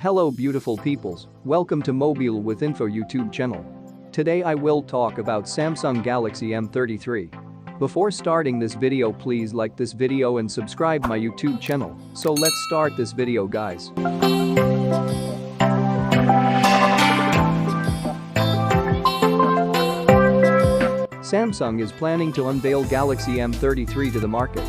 Hello beautiful peoples, welcome to Mobile with Info YouTube channel. Today I will talk about Samsung Galaxy M33. Before starting this video, please like this video and subscribe my YouTube channel. So let's start this video guys. Samsung is planning to unveil Galaxy M33 to the market.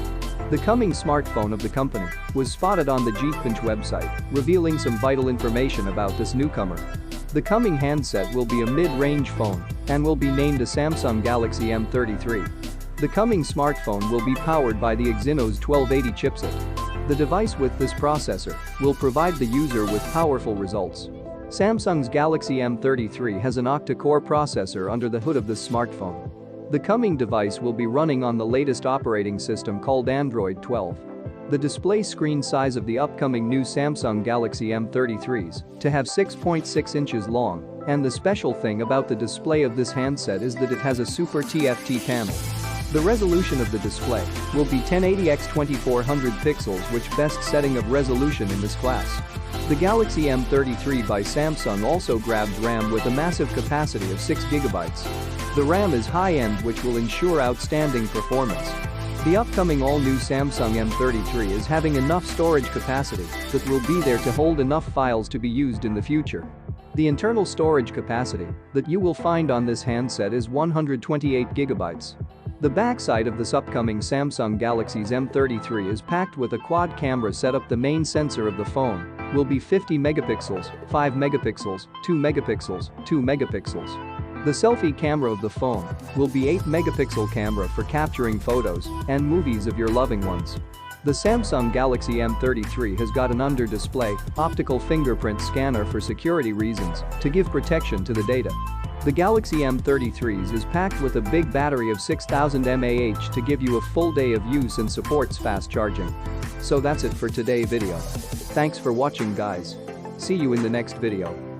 The coming smartphone of the company was spotted on the Geekbench website, revealing some vital information about this newcomer. The coming handset will be a mid-range phone and will be named a Samsung Galaxy M33. The coming smartphone will be powered by the Exynos 1280 chipset. The device with this processor will provide the user with powerful results. Samsung's Galaxy M33 has an octa-core processor under the hood of this smartphone. The coming device will be running on the latest operating system called Android 12. The display screen size of the upcoming new Samsung Galaxy M33s to have 6.6 inches long, and the special thing about the display of this handset is that it has a Super TFT panel. The resolution of the display will be 1080x2400 pixels, which best setting of resolution in this class. The Galaxy M33 by Samsung also grabs RAM with a massive capacity of 6GB. The RAM is high-end, which will ensure outstanding performance. The upcoming all-new Samsung M33 is having enough storage capacity that will be there to hold enough files to be used in the future. The internal storage capacity that you will find on this handset is 128GB. The backside of this upcoming Samsung Galaxy's M33 is packed with a quad camera setup. The main sensor of the phone will be 50 megapixels, 5 megapixels, 2 megapixels, 2 megapixels. The selfie camera of the phone will be 8 megapixel camera for capturing photos and movies of your loving ones. The Samsung Galaxy M33 has got an under-display optical fingerprint scanner for security reasons to give protection to the data. The Galaxy M33s is packed with a big battery of 6000 mAh to give you a full day of use and supports fast charging. So that's it for today's video. Thanks for watching guys. See you in the next video.